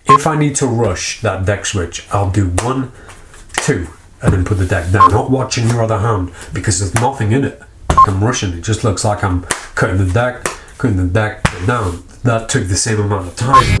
If I need to rush that deck switch, I'll do 1, 2, and then put the deck down. Not watching your other hand, because there's nothing in it. I'm rushing. It just looks like I'm cutting the deck down. That took the same amount of time.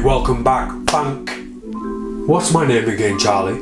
Welcome back, Bank. What's my name again, Charlie?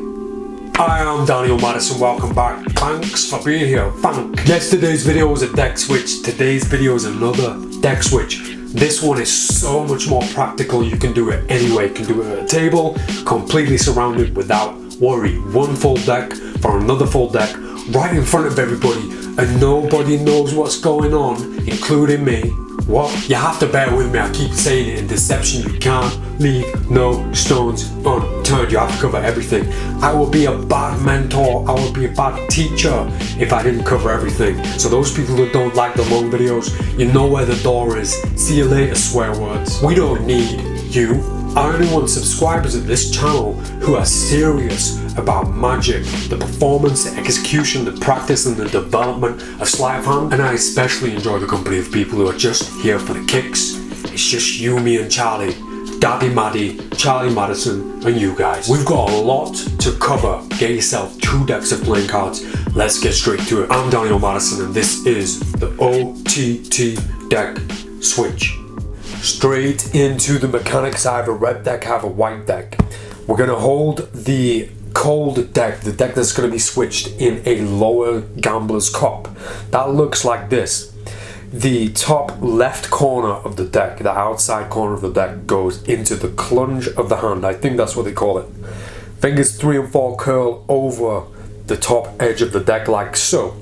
I am Daniel Madison. Welcome back. Thanks for being here. Bank. Yesterday's video was a deck switch. Today's video is another deck switch. This one is so much more practical. You can do it anyway. You can do it at a table, completely surrounded without worry. One full deck for another full deck, right in front of everybody, and nobody knows what's going on, including me. What? You have to bear with me, I keep saying it. In deception, you can't leave no stones unturned. You have to cover everything. I would be a bad mentor, I would be a bad teacher if I didn't cover everything. So those people who don't like the long videos, you know where the door is. See you later, swear words. We don't need you. I only want subscribers of this channel who are serious about magic, the performance, the execution, the practice, and the development of sleight of hand. And I especially enjoy the company of people who are just here for the kicks. It's just you, me, and Charlie. Daddy Maddie, Charlie Madison, and you guys. We've got a lot to cover. Get yourself 2 decks of playing cards. Let's get straight to it. I'm Daniel Madison, and this is the OTT deck switch. Straight into the mechanics. I have a red deck, I have a white deck. We're gonna hold the cold deck, the deck that's gonna be switched in a lower gambler's cup. That looks like this. The top left corner of the deck, the outside corner of the deck, goes into the clunge of the hand. I think that's what they call it. Fingers 3 and 4 curl over the top edge of the deck like so.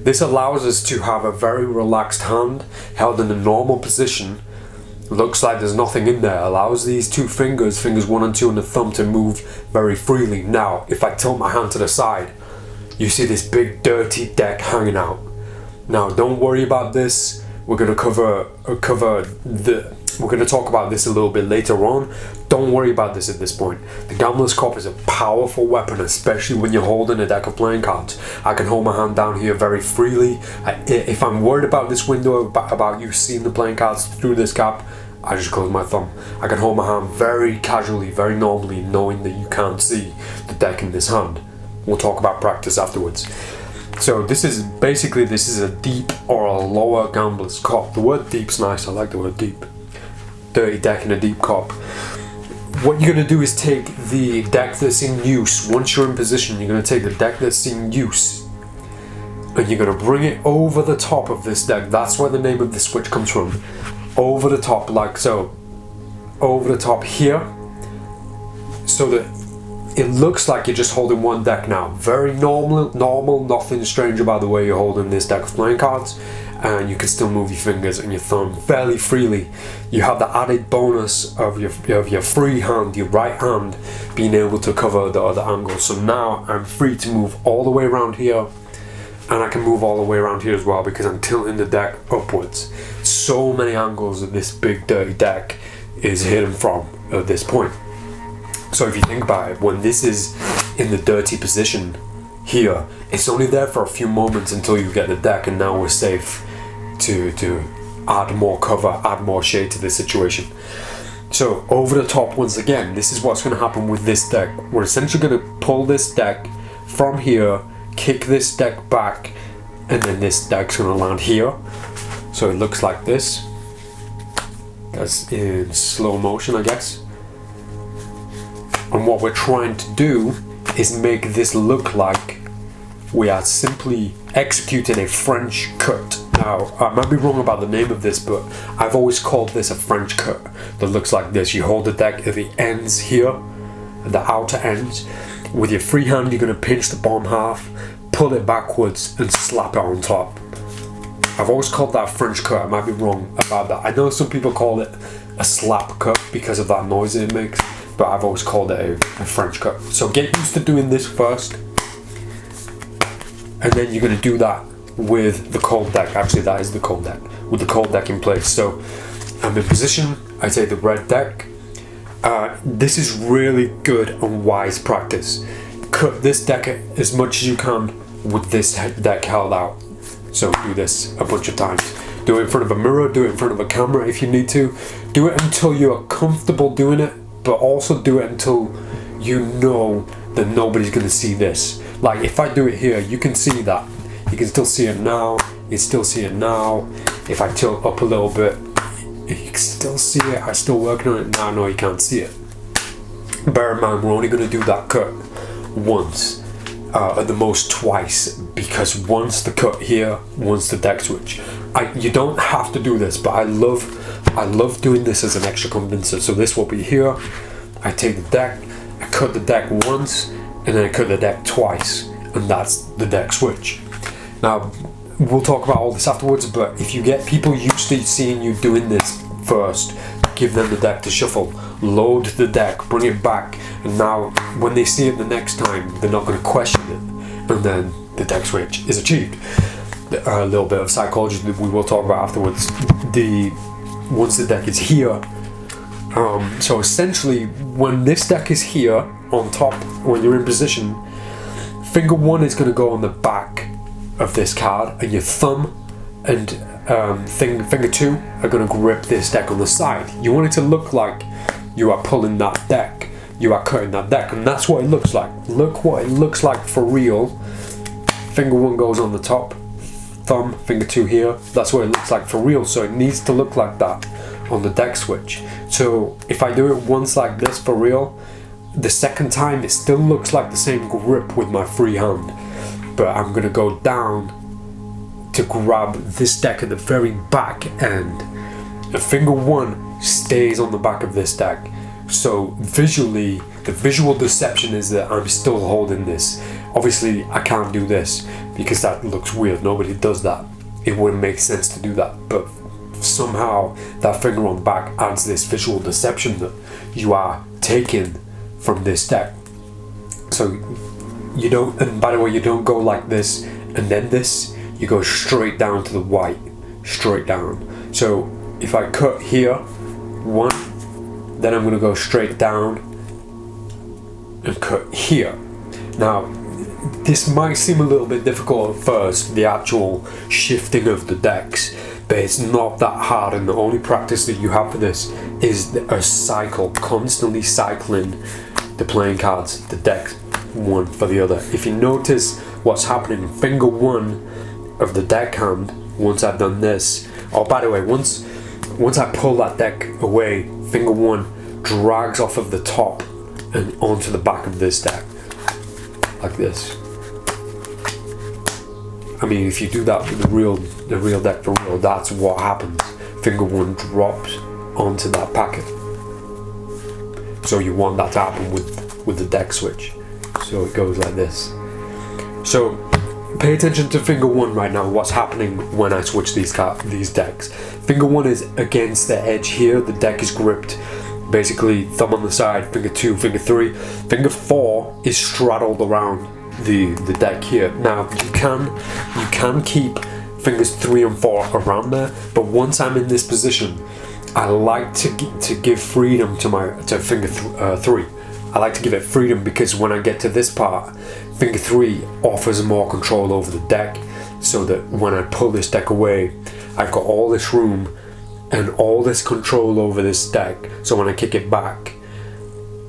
This allows us to have a very relaxed hand held in a normal position. Looks like there's nothing in there. Allows these 2 fingers, fingers 1 and 2 and the thumb, to move very freely. Now, if I tilt my hand to the side, you see this big dirty deck hanging out. Now, don't worry about this. We're gonna we're gonna talk about this a little bit later on. Don't worry about this at this point. The Gambler's Cup is a powerful weapon, especially when you're holding a deck of playing cards. I can hold my hand down here very freely. If I'm worried about this window, about you seeing the playing cards through this gap, I just close my thumb. I can hold my hand very casually, very normally, knowing that you can't see the deck in this hand. We'll talk about practice afterwards. So this is a deep or a lower Gambler's Cup. The word deep's nice, I like the word deep. Dirty deck in a deep cup. What you're going to do is take the deck that's in use. Once you're in position, you're going to take the deck that's in use and you're going to bring it over the top of this deck. That's where the name of the switch comes from. Over the top, like so. Over the top here, so that it looks like you're just holding one deck now. Very normal, nothing strange about the way you're holding this deck of playing cards, and you can still move your fingers and your thumb fairly freely. You have the added bonus of your free hand, your right hand, being able to cover the other angles. So now I'm free to move all the way around here, and I can move all the way around here as well because I'm tilting the deck upwards. So many angles that this big dirty deck is hidden from at this point. So if you think about it, when this is in the dirty position here, it's only there for a few moments until you get the deck, and now we're safe to add more cover, add more shade to this situation. So over the top, once again, this is what's going to happen with this deck. We're essentially going to pull this deck from here, kick this deck back, and then this deck's going to land here. So it looks like this. That's in slow motion, I guess. And what we're trying to do is make this look like we are simply executing a French cut. Now, I might be wrong about the name of this, but I've always called this a French cut that looks like this. You hold the deck at the ends here, at the outer ends. With your free hand, you're going to pinch the bottom half, pull it backwards, and slap it on top. I've always called that a French cut. I might be wrong about that. I know some people call it a slap cut because of that noise it makes, but I've always called it a French cut. So get used to doing this first, and then you're going to do that with the cold deck. Actually, that is the cold deck, with the cold deck in place. So I'm in position, I take the red deck. This is really good and wise practice. Cut this deck as much as you can with this deck held out. So do this a bunch of times. Do it in front of a mirror, do it in front of a camera if you need to. Do it until you are comfortable doing it, but also do it until you know that nobody's going to see this. Like if I do it here, you can see that. You can still see it now, you can still see it now. If I tilt up a little bit, you can still see it. I'm still working on it now. No, you can't see it. Bear in mind, we're only going to do that cut once, at the most twice, because once the cut here, once the deck switch. You don't have to do this, but I love doing this as an extra condenser. So this will be here. I take the deck, I cut the deck once, and then I cut the deck twice, and that's the deck switch. Now, we'll talk about all this afterwards, but if you get people used to seeing you doing this first, give them the deck to shuffle, load the deck, bring it back, and now when they see it the next time, they're not going to question it, and then the deck switch is achieved. A little bit of psychology that we will talk about afterwards. Once the deck is here, so essentially when this deck is here on top, when you're in position, finger one is going to go on the back of this card, and your thumb and finger two are going to grip this deck on the side. You want it to look like you are pulling that deck, you are cutting that deck, and that's what it looks like. Look what it looks like for real. Finger one goes on the top, thumb, finger two here. That's what it looks like for real. So it needs to look like that on the deck switch. So if I do it once like this for real, the second time it still looks like the same grip with my free hand, but I'm gonna go down to grab this deck at the very back end. And finger one stays on the back of this deck. So visually, the visual deception is that I'm still holding this. Obviously, I can't do this because that looks weird. Nobody does that. It wouldn't make sense to do that. But somehow, that finger on the back adds this visual deception that you are taking from this deck. So you don't, and by the way, you don't go like this and then this. You go straight down to the white, straight down. So if I cut here, one, then I'm going to go straight down and cut here. Now, this might seem a little bit difficult at first, the actual shifting of the decks, but it's not that hard, and the only practice that you have for this is a cycle, constantly cycling the playing cards, the deck one for the other. If you notice what's happening, finger one of the deck hand, once I've done this, oh by the way, once I pull that deck away, finger one drags off of the top and onto the back of this deck, like this. I mean, if you do that with the real deck for real, that's what happens. Finger one drops onto that packet. So you want that to happen with the deck switch. So it goes like this. So pay attention to finger one right now, what's happening when I switch these decks. Finger one is against the edge here, the deck is gripped. Basically, thumb on the side, finger two, finger three. Finger four is straddled around the deck here. Now, you can keep fingers three and four around there, but once I'm in this position, I like to give freedom to finger three. I like to give it freedom because when I get to this part, finger three offers more control over the deck, so that when I pull this deck away, I've got all this room and all this control over this deck. So when I kick it back,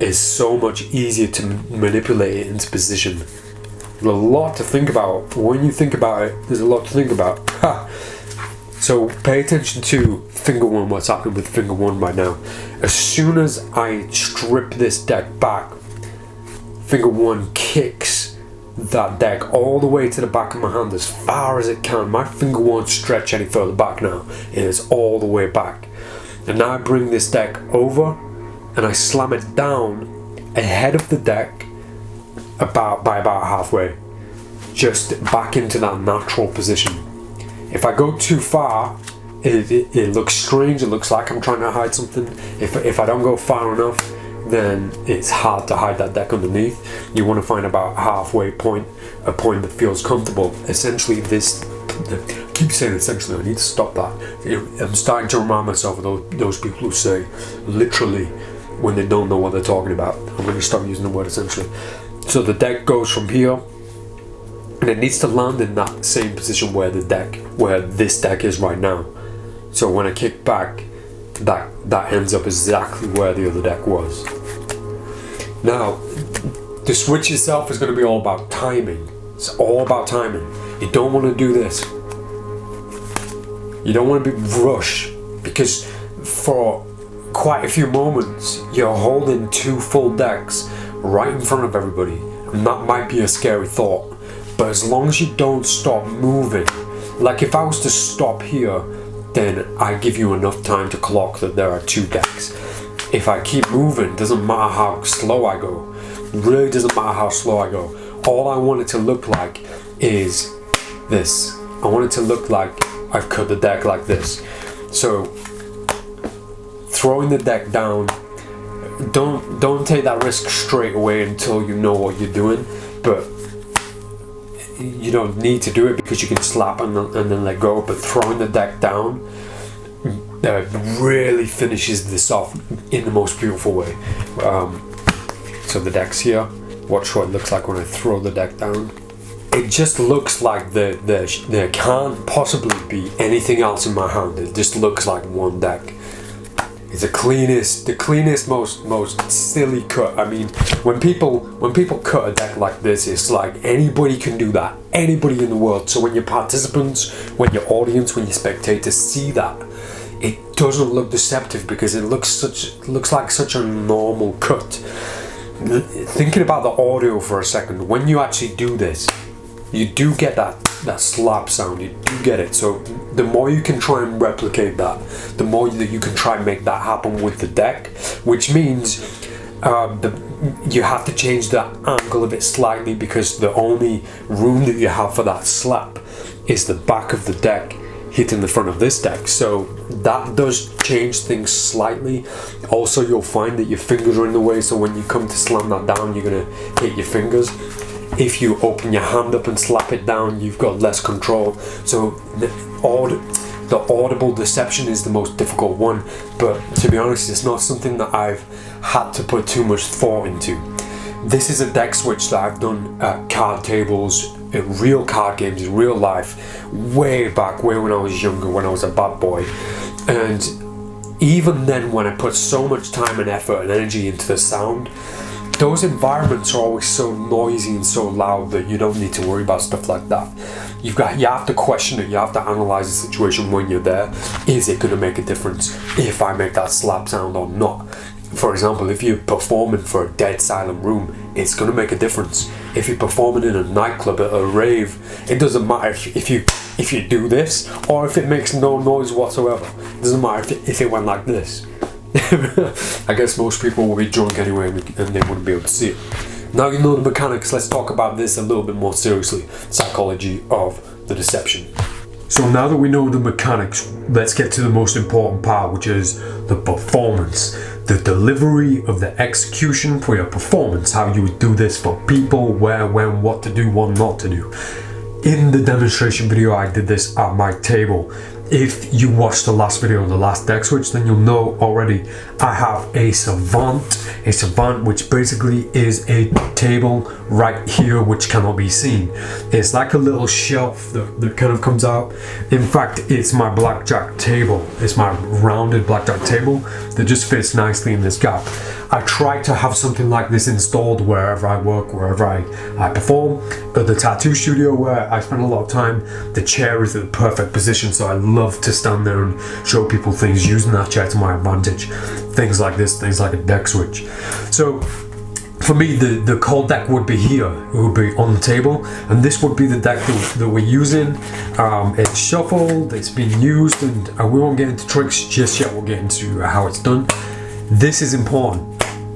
it's so much easier to manipulate it into position. There's a lot to think about. When you think about it, there's a lot to think about. Ha! So pay attention to finger one, what's happening with finger one right now. As soon as I strip this deck back, finger one kicks that deck all the way to the back of my hand as far as it can. My finger won't stretch any further back now. It is all the way back. And now I bring this deck over and I slam it down ahead of the deck by about halfway, just back into that natural position. If I go too far, it looks strange. It looks like I'm trying to hide something. If I don't go far enough, then it's hard to hide that deck underneath. You want to find about halfway point, a point that feels comfortable. Essentially this, I keep saying essentially, I need to stop that. I'm starting to remind myself of those people who say literally when they don't know what they're talking about. I'm going to stop using the word essentially. So the deck goes from here, and it needs to land in that same position where this deck is right now. So when I kick back, that ends up exactly where the other deck was. Now, the switch itself is going to be all about timing. It's all about timing. You don't want to do this. You don't want to be rushed, because for quite a few moments you're holding two full decks right in front of everybody, and that might be a scary thought. But as long as you don't stop moving, like if I was to stop here, then I give you enough time to clock that there are two decks. If I keep moving, doesn't matter how slow I go. It really doesn't matter how slow I go. All I want it to look like is this. I want it to look like I've cut the deck like this. So throwing the deck down, don't take that risk straight away until you know what you're doing. But you don't need to do it because you can slap and then let go. But throwing the deck down really finishes this off in the most beautiful way. So the deck's here. Watch what it looks like when I throw the deck down. It just looks like there can't possibly be anything else in my hand. It just looks like one deck. It's the cleanest, most silly cut. I mean, when people cut a deck like this, it's like anybody can do that. Anybody in the world. So when your participants, when your audience, when your spectators see that, it doesn't look deceptive because it looks like such a normal cut. Thinking about the audio for a second, when you actually do this, you do get that slap sound. You do get it. So the more you can try and replicate that, the more that you can try and make that happen with the deck, which means you have to change the angle of it slightly, because the only room that you have for that slap is the back of the deck hitting the front of this deck. So that does change things slightly. Also, you'll find that your fingers are in the way, so when you come to slam that down, you're gonna hit your fingers. If you open your hand up and slap it down, you've got less control. So the audible deception is the most difficult one, but to be honest, it's not something that I've had to put too much thought into. This is a deck switch that I've done at card tables, in real card games, in real life, way back, way when I was younger, when I was a bad boy. And even then, when I put so much time and effort and energy into the sound, those environments are always so noisy and so loud that you don't need to worry about stuff like that. You have to question it. You have to analyze the situation when you're there. Is it going to make a difference if I make that slap sound or not? For example, if you're performing for a dead silent room, it's going to make a difference. If you're performing in a nightclub, at a rave, it doesn't matter if you do this or if it makes no noise whatsoever. It doesn't matter if it went like this. I guess most people will be drunk anyway and they wouldn't be able to see it. Now you know the mechanics, let's talk about this a little bit more seriously. Psychology of the deception. So now that we know the mechanics, let's get to the most important part, which is the performance. The delivery of the execution for your performance. How you would do this for people, where, when, what to do, what not to do. In the demonstration video, I did this at my table. If you watched the last video, the last deck switch, then you'll know already I have a savant which basically is a table right here which cannot be seen. It's like a little shelf that kind of comes out. In fact, it's my blackjack table. It's my rounded blackjack table that just fits nicely in this gap. I try to have something like this installed wherever I work, wherever I perform. At the tattoo studio where I spend a lot of time, the chair is at the perfect position, so I love to stand there and show people things using that chair to my advantage. Things like this, things like a deck switch. So for me, the cold deck would be here. It would be on the table, and this would be the deck that we're using. It's shuffled, it's been used, and we won't get into tricks just yet. We'll get into how it's done. This is important.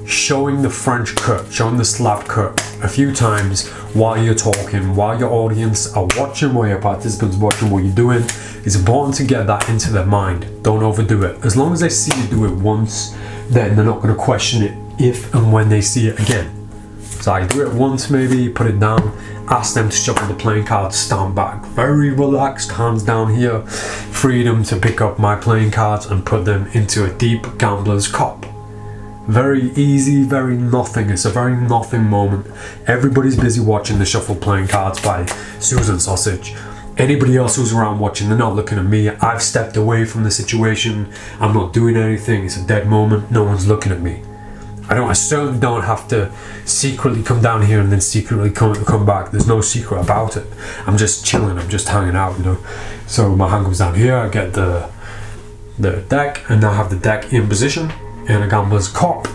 Showing the French cut, showing the slap cut. a few times while you're talking, while your audience are watching, while your participants watching what you're doing. It's important to get that into their mind. Don't overdo it. As long as they see you do it once, then they're not going to question it if and when they see it again. So I do it once, maybe put it down, ask them to shuffle the playing cards, stand back, very relaxed, hands down here, freedom to pick up my playing cards and put them into a deep gambler's cup. Very easy, very nothing. It's a very nothing moment. Everybody's busy watching the shuffle playing cards by Susan Sausage. Anybody else who's around watching, they're not looking at me. I've stepped away from the situation. I'm not doing anything. It's a dead moment. No one's looking at me. I certainly don't have to secretly come down here and then secretly come back. There's no secret about it. I'm just chilling. I'm just hanging out, you know. So my hand comes down here. I get the deck, and I have the deck in position in a gambler's cup.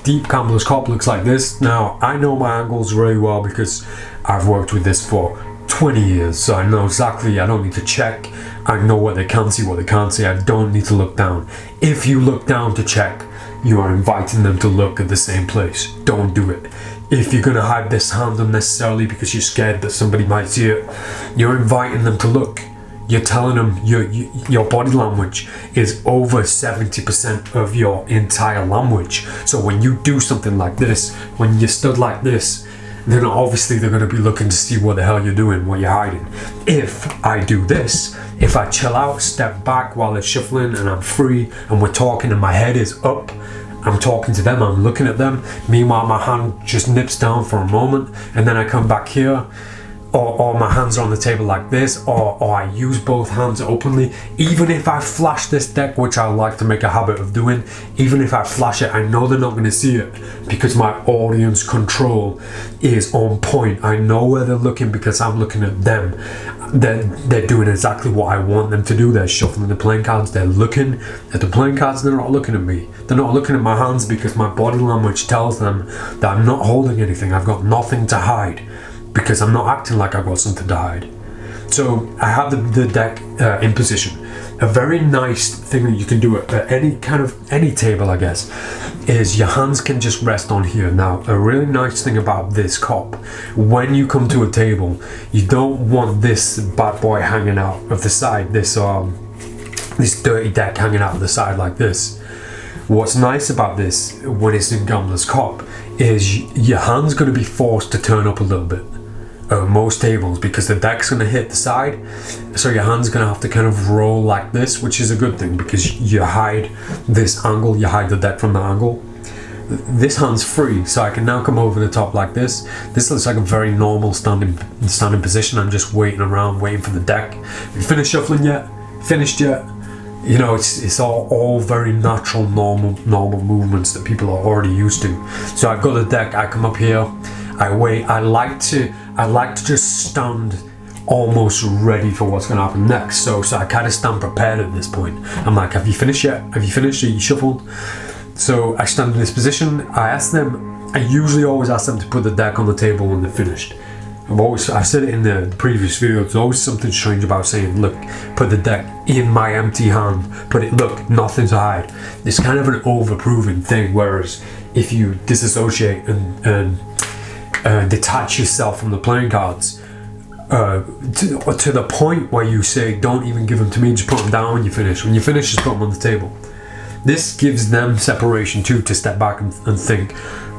Deep gambler's cup looks like this. Now I know my angles really well because I've worked with this for 20 years, so I know exactly. I don't need to check. I know what they can see, what they can't see. I don't need to look down. If you look down to check, you are inviting them to look at the same place. Don't do it. If you're gonna hide this hand unnecessarily because you're scared that somebody might see it, you're inviting them to look. You're telling them your body language is over 70% of your entire language. So when you do something like this, when you stood like this, then obviously they're going to be looking to see what the hell you're doing, what you're hiding. If I do this, if I chill out, step back while they're shuffling and I'm free and we're talking and my head is up, I'm talking to them, I'm looking at them. Meanwhile, my hand just nips down for a moment and then I come back here. Or my hands are on the table like this, or I use both hands openly. Even if I flash this deck, which I like to make a habit of doing, even if I flash it, I know they're not going to see it because my audience control is on point. I know where they're looking because I'm looking at them. They're doing exactly what I want them to do. They're shuffling the playing cards, they're looking at the playing cards, they're not looking at me. They're not looking at my hands because my body language tells them that I'm not holding anything. I've got nothing to hide, because I'm not acting like I've got something to hide. So I have the deck in position. A very nice thing that you can do at any table, I guess, is your hands can just rest on here. Now, a really nice thing about this cup, when you come to a table, you don't want this bad boy hanging out of the side, this dirty deck hanging out of the side like this. What's nice about this when it's in gambler's cup is your hand's going to be forced to turn up a little bit. Most tables, because the deck's going to hit the side, so your hand's going to have to kind of roll like this, which is a good thing because you hide this angle, you hide the deck from the angle. This hand's free, so I can now come over the top like this. This looks like a very normal standing position. I'm just waiting around, waiting for the deck. Have you finished shuffling yet? Finished yet? You know, it's all very natural, normal movements that people are already used to. So I've got the deck, I come up here, I wait. I like to just stand almost ready for what's going to happen next. So I kind of stand prepared at this point. I'm like, have you finished yet? Have you finished? Are you shuffled? So I stand in this position. I usually always ask them to put the deck on the table when they're finished. I said it in the previous video, there's always something strange about saying, look, put the deck in my empty hand, look, nothing to hide. It's kind of an over-proving thing, whereas if you disassociate and detach yourself from the playing cards to the point where you say, don't even give them to me, just put them down when you finish. When you finish, just put them on the table. This gives them separation too, to step back and think,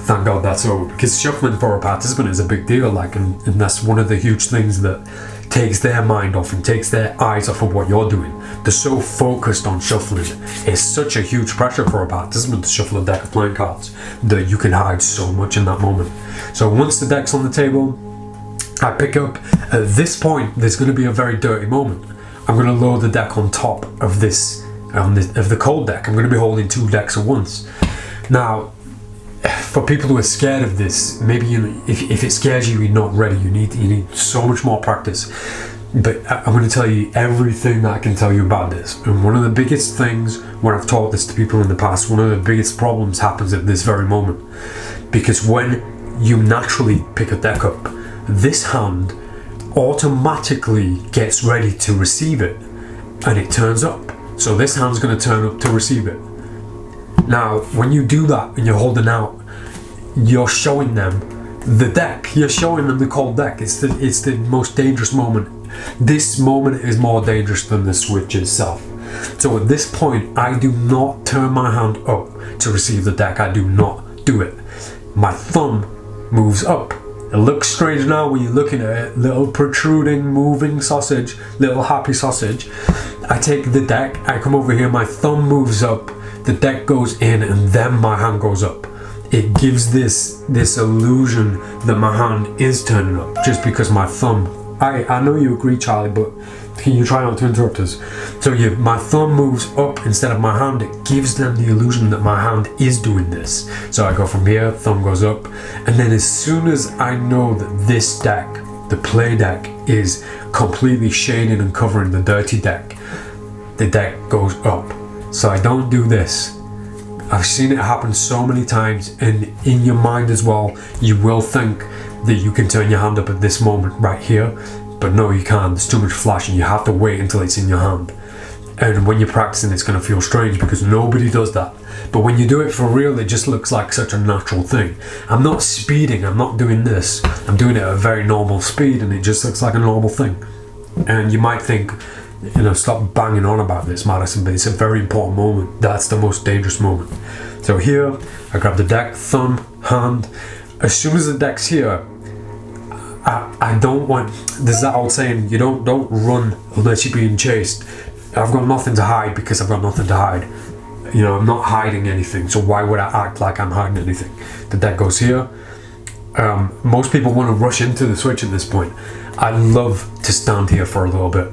thank God that's over. Because shuffling for a participant is a big deal, and that's one of the huge things that takes their mind off and takes their eyes off of what you're doing. They're so focused on shuffling. It's such a huge pressure for a participant to shuffle a deck of playing cards that you can hide so much in that moment. So once the deck's on the table, I pick up. At this point, there's going to be a very dirty moment. I'm going to load the deck on top of the cold deck. I'm going to be holding two decks at once. Now, for people who are scared of this, maybe if it scares you, you're not ready. You need so much more practice. But I'm going to tell you everything that I can tell you about this. And one of the biggest things, when I've taught this to people in the past, one of the biggest problems happens at this very moment. Because when you naturally pick a deck up, this hand automatically gets ready to receive it, and it turns up. So this hand's going to turn up to receive it. Now, when you do that and you're holding out, you're showing them the deck. You're showing them the cold deck. It's the most dangerous moment. This moment is more dangerous than the switch itself. So at this point, I do not turn my hand up to receive the deck. I do not do it. My thumb moves up. It looks strange now when you're looking at it. Little protruding, moving sausage, little happy sausage. I take the deck, I come over here, my thumb moves up, the deck goes in, and then my hand goes up. It gives this illusion that my hand is turning up just because my thumb. I know you agree, Charlie, but can you try not to interrupt us? So my thumb moves up instead of my hand. It gives them the illusion that my hand is doing this. So I go from here, thumb goes up, and then as soon as I know that this deck, the play deck, is completely shading and covering the dirty deck, the deck goes up. So I don't do this. I've seen it happen so many times, and in your mind as well, you will think that you can turn your hand up at this moment right here, but no, you can't. There's too much flash and you have to wait until it's in your hand. And when you're practicing, it's going to feel strange because nobody does that. But when you do it for real, it just looks like such a natural thing. I'm not speeding, I'm not doing this. I'm doing it at a very normal speed, and it just looks like a normal thing. And you might think, stop banging on about this, Madison, but it's a very important moment. That's the most dangerous moment. So here, I grab the deck, thumb, hand. As soon as the deck's here, I don't want, there's that old saying, you don't run unless you're being chased. I've got nothing to hide because I've got nothing to hide. I'm not hiding anything, so why would I act like I'm hiding anything? The deck goes here. Most people want to rush into the switch at this point. I love to stand here for a little bit.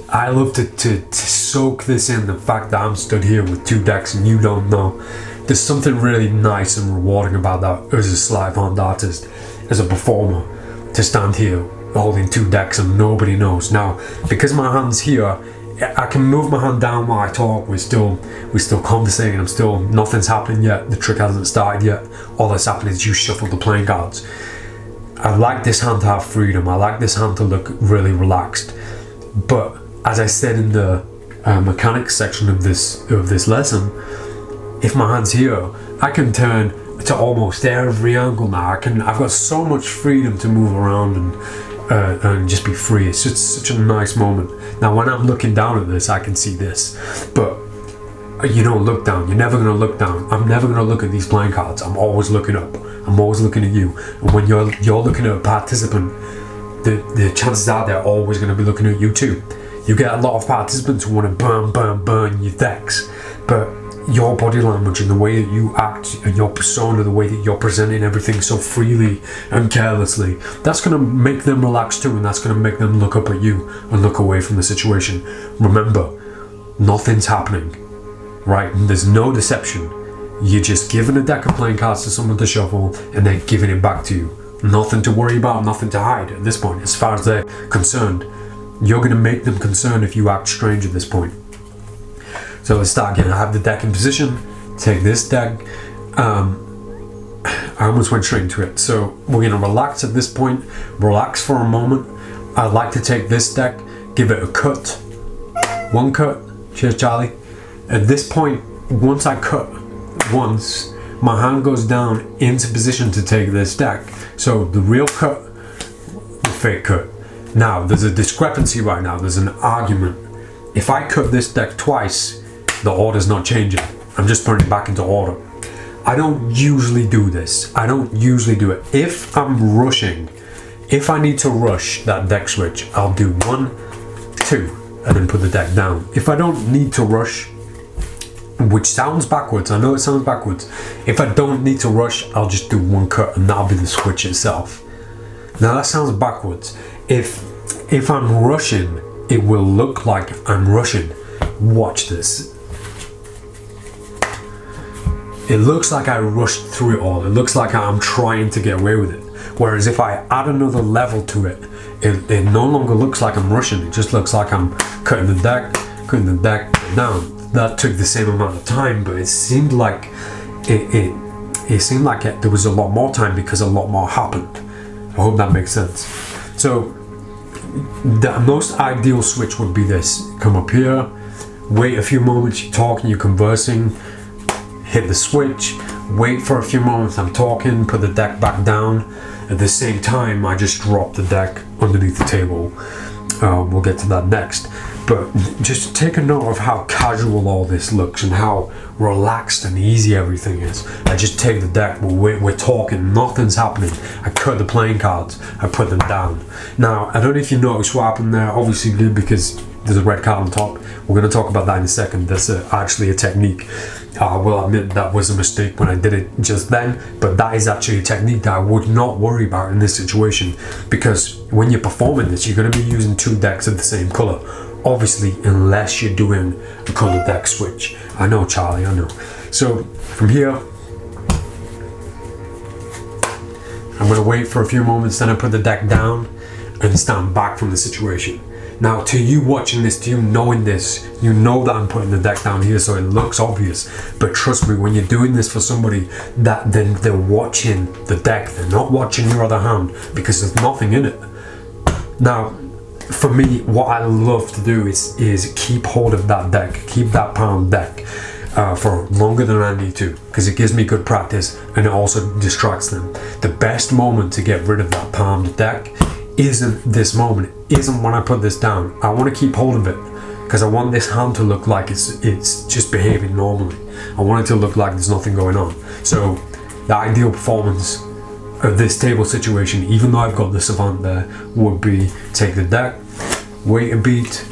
I love to soak this in, the fact that I'm stood here with two decks and you don't know. There's something really nice and rewarding about that as a sleight of hand artist, as a performer, to stand here holding two decks and nobody knows. Now, because my hand's here, I can move my hand down while I talk. We're still conversating. Nothing's happening yet. The trick hasn't started yet. All that's happening is you shuffle the playing cards. I like this hand to have freedom. I like this hand to look really relaxed. But as I said in the mechanics section of this lesson, if my hand's here, I can turn to almost every angle now. I've got so much freedom to move around and just be free. It's just such a nice moment. Now, when I'm looking down at this, I can see this, but you don't look down. You're never gonna look down. I'm never gonna look at these playing cards. I'm always looking up. I'm always looking at you. And when you're looking at a participant, the chances are they're always gonna be looking at you too. You get a lot of participants who want to burn your decks, but your body language and the way that you act and your persona, the way that you're presenting everything so freely and carelessly, that's going to make them relax too, and that's going to make them look up at you and look away from the situation. Remember, nothing's happening, right? There's no deception. You're just giving a deck of playing cards to someone to shuffle and they're giving it back to you. Nothing to worry about, nothing to hide at this point. As far as they're concerned, you're going to make them concerned if you act strange at this point. So let's start again. I have the deck in position. Take this deck. I almost went straight into it. So we're going to relax at this point. Relax for a moment. I like to take this deck, give it a cut. One cut. Cheers, Charlie. At this point, once I cut once, my hand goes down into position to take this deck. So the real cut, the fake cut. Now, there's a discrepancy right now. There's an argument. If I cut this deck twice, the order's not changing. I'm just putting it back into order. I don't usually do this. I don't usually do it. If I'm rushing, if I need to rush that deck switch, I'll do 1, 2, and then put the deck down. If I don't need to rush, which sounds backwards, I know it sounds backwards. If I don't need to rush, I'll just do one cut and that'll be the switch itself. Now that sounds backwards. If I'm rushing, it will look like I'm rushing. Watch this. It looks like I rushed through it all. It looks like I'm trying to get away with it. Whereas if I add another level to it, it no longer looks like I'm rushing. It just looks like I'm cutting the deck down. That took the same amount of time, but it seemed like there was a lot more time because a lot more happened. I hope that makes sense. So the most ideal switch would be this. Come up here, wait a few moments, you're talking, you're conversing, hit the switch, wait for a few moments, I'm talking, put the deck back down. At the same time, I just drop the deck underneath the table. We'll get to that next. But just take a note of how casual all this looks and how relaxed and easy everything is. I just take the deck, we're talking, nothing's happening. I cut the playing cards, I put them down. Now, I don't know if you noticed what happened there, obviously you do, because there's a red card on top. We're going to talk about that in a second. That's actually a technique. I will admit that was a mistake when I did it just then, but that is actually a technique that I would not worry about in this situation, because when you're performing this, you're going to be using two decks of the same color. Obviously, unless you're doing a color deck switch. I know, Charlie, I know. So from here, I'm going to wait for a few moments, then I put the deck down and stand back from the situation. Now, to you watching this, to you knowing this, you know that I'm putting the deck down here, so it looks obvious. But trust me, when you're doing this for somebody that then they're watching the deck, they're not watching your other hand, because there's nothing in it. Now, for me, what I love to do is keep hold of that deck, keep that palm deck for longer than I need to, because it gives me good practice and it also distracts them. The best moment to get rid of that palmed deck isn't this moment, isn't when I put this down. I want to keep hold of it because I want this hand to look like it's just behaving normally. I want it to look like there's nothing going on. So the ideal performance of this table situation, even though I've got the savant there, would be take the deck, wait a beat,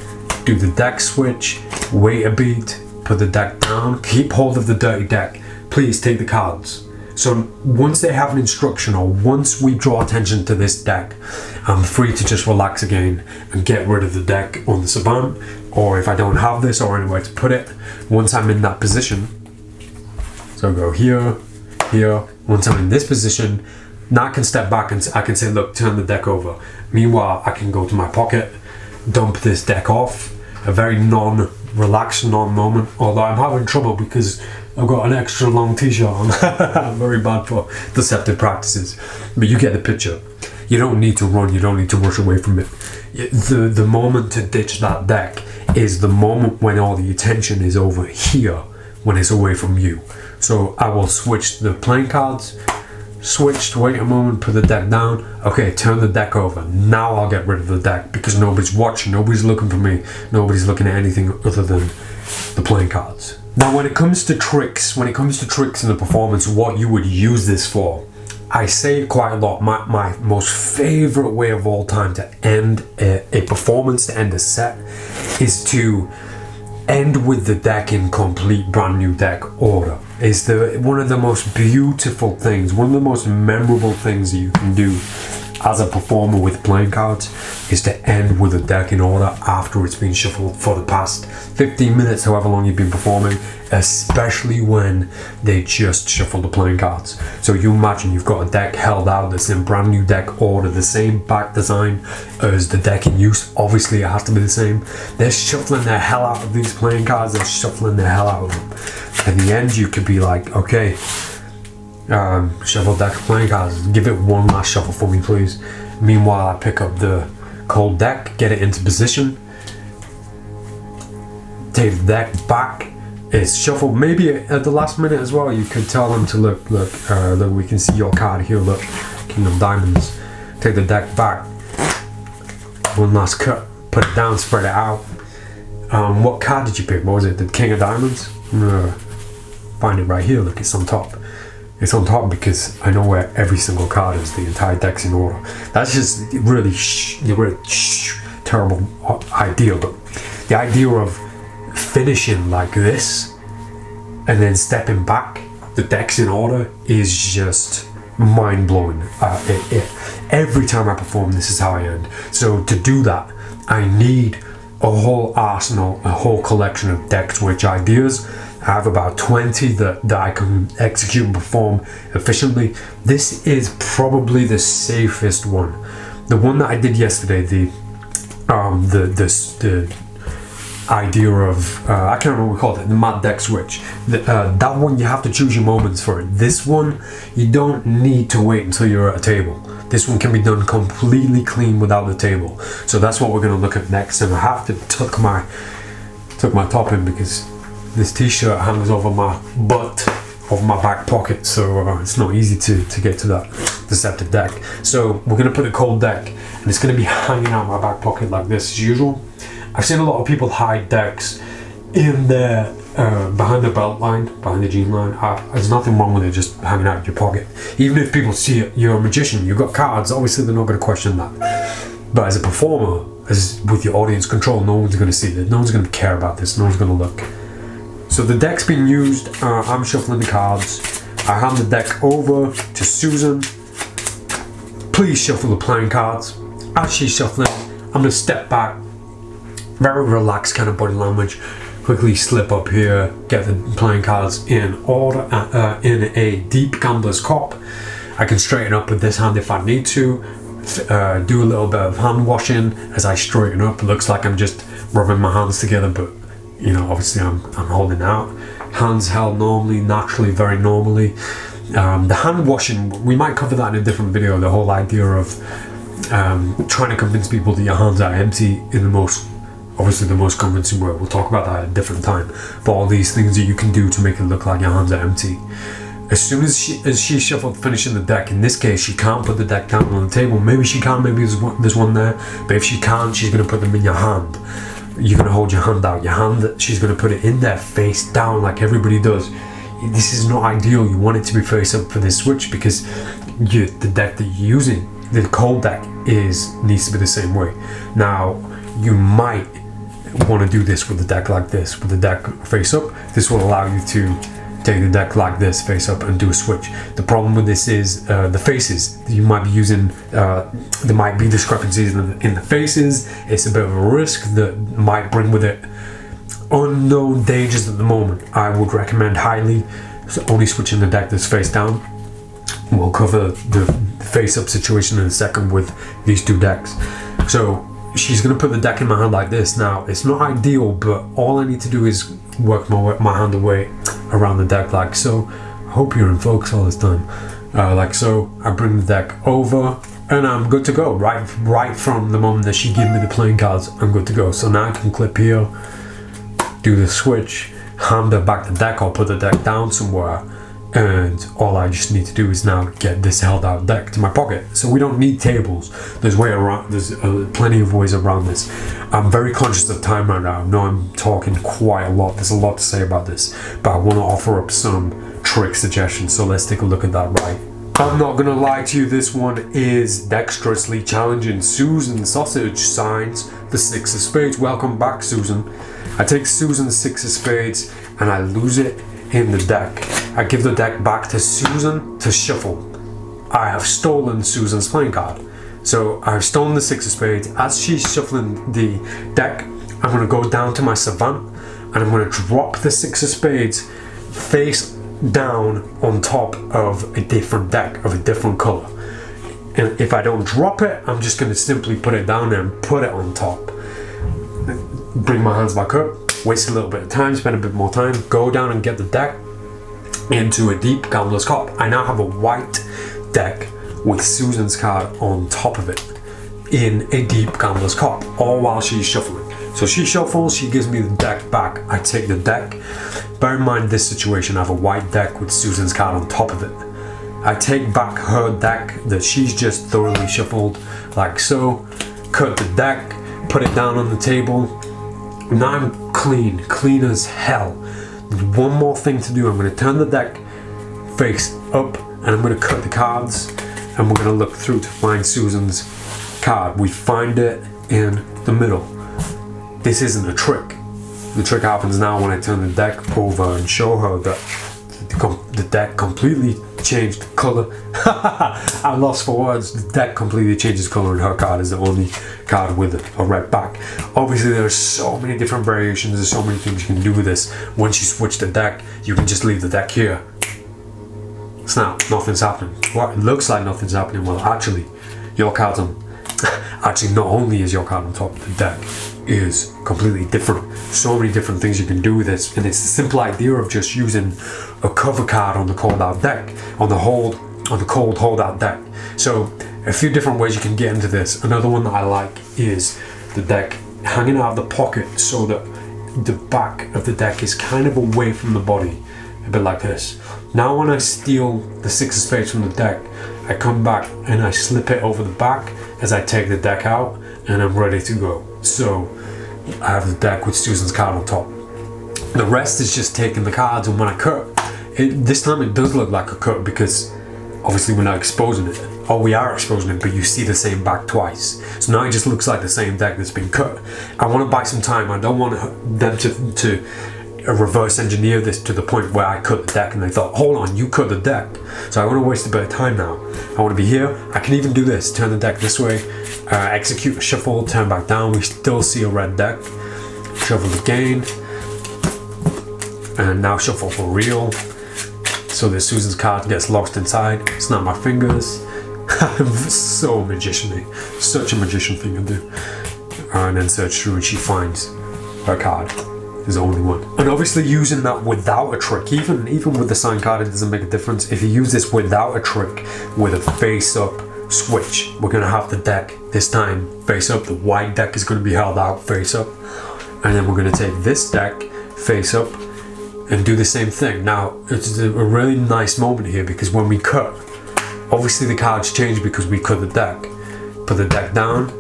do the deck switch, wait a beat, put the deck down, keep hold of the dirty deck, please take the cards. So once they have an instruction, or once we draw attention to this deck, I'm free to just relax again and get rid of the deck on the savant, or if I don't have this or anywhere to put it, once I'm in that position, so go here, here, once I'm in this position, now I can step back and I can say, look, turn the deck over. Meanwhile, I can go to my pocket, dump this deck off, a very non-relaxed, non-moment, although I'm having trouble because I've got an extra long t-shirt on. I'm very bad for deceptive practices, but you get the picture. You don't need to run, you don't need to rush away from it. The moment to ditch that deck is the moment when all the attention is over here, when it's away from you. So I will switch the playing cards, switched, wait a moment, put the deck down, okay, turn the deck over. Now I'll get rid of the deck because nobody's watching, nobody's looking for me, nobody's looking at anything other than the playing cards. Now when it comes to tricks in the performance, what you would use this for, I say it quite a lot, my most favorite way of all time to end a performance, to end a set, is to end with the deck in complete brand new deck order. Is one of the most beautiful things, one of the most memorable things that you can do as a performer with playing cards, is to end with a deck in order after it's been shuffled for the past 15 minutes, however long you've been performing, especially when they just shuffle the playing cards. So you imagine you've got a deck held out that's in brand new deck order, the same back design as the deck in use. Obviously it has to be the same. They're shuffling the hell out of these playing cards, they're shuffling the hell out of them. In the end you could be like, okay, shuffle deck of playing cards, give it one last shuffle for me please. Meanwhile I pick up the cold deck, get it into position, take the deck back, it's shuffled. Maybe at the last minute as well you could tell them to look, we can see your card here, look, King of Diamonds. Take the deck back, one last cut, put it down, spread it out. What card did you pick? What was it, the King of Diamonds? Find it right here, look, it's on top. It's on top because I know where every single card is, the entire deck's in order. That's just really terrible idea, but the idea of finishing like this and then stepping back, the deck's in order, is just mind-blowing. Every time I perform, this is how I end. So to do that, I need a whole arsenal, a whole collection of deck switch ideas. I have about 20 that I can execute and perform efficiently. This is probably the safest one. The one that I did yesterday, the idea of, I can't remember what we called it, the mat deck switch. That one you have to choose your moments for it. This one, you don't need to wait until you're at a table. This one can be done completely clean without the table. So that's what we're going to look at next. And I have to tuck my top in because this t-shirt hangs over my butt of my back pocket, so it's not easy to get to that deceptive deck. So we're going to put a cold deck, and it's going to be hanging out my back pocket like this as usual. I've seen a lot of people hide decks in their behind the belt line, behind the jean line. There's nothing wrong with it just hanging out in your pocket. Even if people see it, you're a magician, you've got cards, obviously they're not going to question that. But as a performer, as with your audience control, no one's going to see it, no one's going to care about this, no one's going to look. So the deck's being used, I'm shuffling the cards. I hand the deck over to Susan. Please shuffle the playing cards. As she's shuffling, I'm going to step back, very relaxed kind of body language. Quickly slip up here, get the playing cards in order, in a deep gambler's cup. I can straighten up with this hand if I need to, do a little bit of hand washing as I straighten up. It looks like I'm just rubbing my hands together, but you know, obviously I'm holding out. Hands held normally, naturally, very normally. The hand washing, we might cover that in a different video, the whole idea of trying to convince people that your hands are empty in the most convincing way. We'll talk about that at a different time. But all these things that you can do to make it look like your hands are empty. As soon as she shuffled, finishing the deck, in this case, she can't put the deck down on the table. Maybe she can, maybe there's one there. But if she can't, she's going to put them in your hand. You're going to hold your hand out. Your hand, she's going to put it in there, face down, like everybody does. This is not ideal. You want it to be face up for this switch, because the deck that you're using, the cold deck, needs to be the same way. Now, you might want to do this with the deck like this, with the deck face up. This will allow you to take the deck like this, face up, and do a switch. The problem with this is the faces. You might be using, there might be discrepancies in the faces. It's a bit of a risk that might bring with it unknown dangers at the moment. I would recommend highly only switching the deck that's face down. We'll cover the face up situation in a second with these two decks. So she's going to put the deck in my hand like this. Now, it's not ideal, but all I need to do is work my hand away around the deck like so. I hope you're in focus all this time. Like so. I bring the deck over, and I'm good to go. Right from the moment that she gave me the playing cards, I'm good to go. So now I can clip here, do the switch, hand her back the deck, or put the deck down somewhere, and all I just need to do is now get this held out deck to my pocket. So we don't need tables. There's plenty of ways around this. I'm very conscious of time right now. I know I'm talking quite a lot. There's a lot to say about this, but I want to offer up some trick suggestions. So let's take a look at that. Right, I'm not gonna lie to you, this one is dexterously challenging. Susan Sausage signs the 6 of spades. Welcome back, Susan. I take Susan's 6 of spades and I lose it in the deck. I give the deck back to Susan to shuffle. I have stolen Susan's playing card. So I've stolen the 6 of spades. As she's shuffling the deck, I'm going to go down to my savant and I'm going to drop the 6 of spades face down on top of a different deck of a different color. And if I don't drop it, I'm just going to simply put it down there and put it on top. Bring my hands back up, waste a little bit of time, spend a bit more time, go down and get the deck into a deep gambler's cup. I now have a white deck with Susan's card on top of it in a deep gambler's cup, all while she's shuffling. So she shuffles, she gives me the deck back, I take the deck. Bear in mind this situation, I have a white deck with Susan's card on top of it. I take back her deck that she's just thoroughly shuffled, like so, cut the deck, put it down on the table. Now I'm clean as hell. There's one more thing to do. I'm going to turn the deck face up and I'm going to cut the cards and we're going to look through to find Susan's card. We find it in the middle. This isn't a trick. The trick happens now when I turn the deck over and show her that the deck completely changed color. I'm lost for words. The deck completely changes color and her card is the only card with a red back. Obviously there's so many different variations, there's so many things you can do with this. Once you switch the deck, you can just leave the deck here. Snap, nothing's happening. Well, it looks like nothing's happening. Well, actually, your card's on. Actually, not only is your card on top, the deck is completely different. So many different things you can do with this, and it's the simple idea of just using a cover card on the cold out deck, on the cold hold out deck. So a few different ways you can get into this. Another one that I like is the deck hanging out of the pocket so that the back of the deck is kind of away from the body. a bit like this. Now when I steal the 6 of spades from the deck, I come back and I slip it over the back as I take the deck out, and I'm ready to go. So I have the deck with Susan's card on top. The rest is just taking the cards, and when I cut, this time it does look like a cut because obviously we're not exposing it. Or we are exposing it, but you see the same back twice. So now it just looks like the same deck that's been cut. I want to buy some time. I don't want them to reverse engineer this to the point where I cut the deck and they thought, hold on, you cut the deck. So I want to waste a bit of time now. I want to be here. I can even do this, turn the deck this way, execute a shuffle, turn back down. We still see a red deck. Shuffle again. And now shuffle for real. So that Susan's card gets lost inside. Snap my fingers. I'm so magician-y. Such a magician thing to do. And then search through and she finds her card. There's only one. And obviously using that without a trick, even with the signed card, it doesn't make a difference. If you use this without a trick, with a face-up switch, we're gonna have the deck this time face up. The white deck is gonna be held out face up. And then we're gonna take this deck face up and do the same thing. Now, it's a really nice moment here because when we cut, obviously the cards change because we cut the deck. Put the deck down.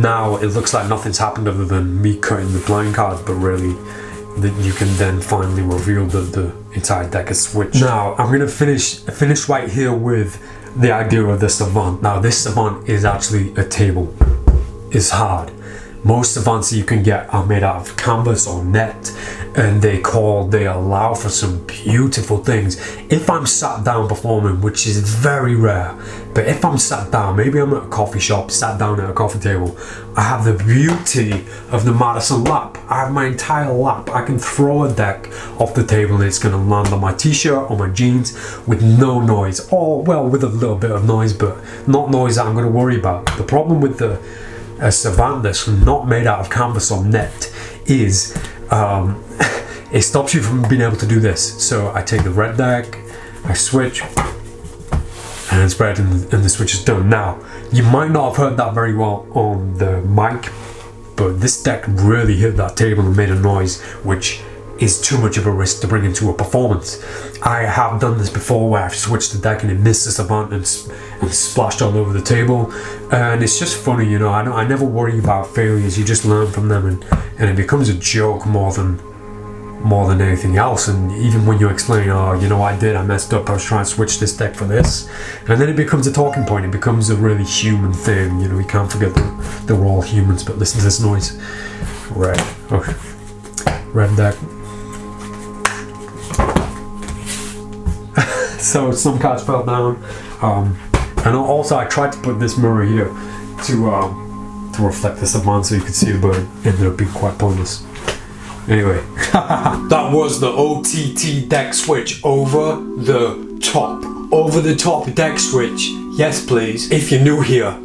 Now it looks like nothing's happened other than me cutting the playing cards, but really that you can then finally reveal that the entire deck is switched. Now I'm gonna finish right here with the idea of the savant. Now this savant is actually a table. It's hard. Most savants you can get are made out of canvas or net, and they allow for some beautiful things. If I'm sat down performing, which is very rare, but if I'm sat down, maybe I'm at a coffee shop, sat down at a coffee table, I have the beauty of the MADISON lap. I have my entire lap. I can throw a deck off the table and it's gonna land on my t-shirt or my jeans with no noise, or well, with a little bit of noise, but not noise that I'm gonna worry about. The problem with a savant that's not made out of canvas or net is it stops you from being able to do this. So I take the red deck, I switch, and it's red, and the switch is done. Now, you might not have heard that very well on the mic, but this deck really hit that table and made a noise, which is too much of a risk to bring into a performance. I have done this before where I've switched the deck and it missed the savant and splashed all over the table, and it's just funny, you know. I never worry about failures. You just learn from them, and it becomes a joke more than anything else. And even when you explain, oh, you know, I messed up, I was trying to switch this deck for this, and then it becomes a talking point. It becomes a really human thing, you know. We can't forget that we're all humans. But listen to this noise. Red, okay, red deck. So some cards fell down, and also I tried to put this mirror here to reflect the savant so you could see it, but it ended up being quite pointless. Anyway, that was the OTT deck switch over the top deck switch. Yes, please. If you're new here,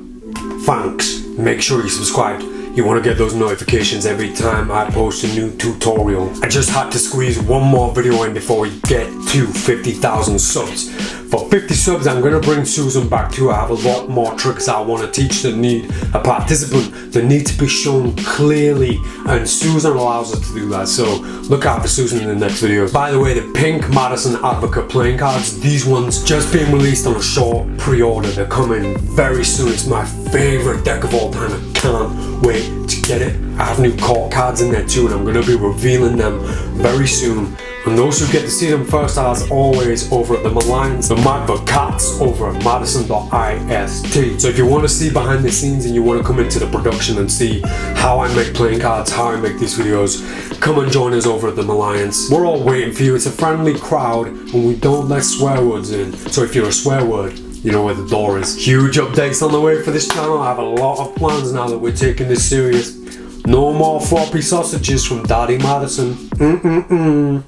thanks. Make sure you subscribe. You want to get those notifications every time I post a new tutorial. I just had to squeeze one more video in before we get to 50,000 subs. For 50 subs, I'm going to bring Susan back too. I have a lot more tricks I want to teach that need a participant, that need to be shown clearly, and Susan allows us to do that. So look out for Susan in the next video. By the way, the pink MADISON Advocate playing cards, these ones just being released on a short pre-order. They're coming very soon. It's my favorite deck of all time. I can't wait to get it. I have new court cards in there too, and I'm going to be revealing them very soon. And those who get to see them first are, as always, over at the Alliance, the Madvocates over at madison.ist. So if you want to see behind the scenes and you want to come into the production and see how I make playing cards, how I make these videos, come and join us over at the Alliance. We're all waiting for you. It's a friendly crowd and we don't let swear words in. So if you're a swear word, you know where the door is. Huge updates on the way for this channel. I have a lot of plans now that we're taking this serious. No more floppy sausages from Daddy Madison.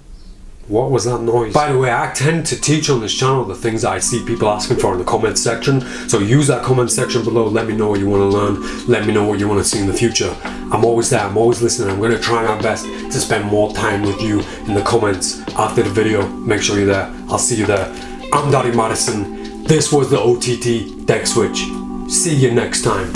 What was that noise? By the way, I tend to teach on this channel the things I see people asking for in the comment section. So use that comment section below. Let me know what you want to learn. Let me know what you want to see in the future. I'm always there. I'm always listening. I'm going to try my best to spend more time with you in the comments after the video. Make sure you're there. I'll see you there. I'm Daddy Madison. This was the OTT deck switch. See you next time.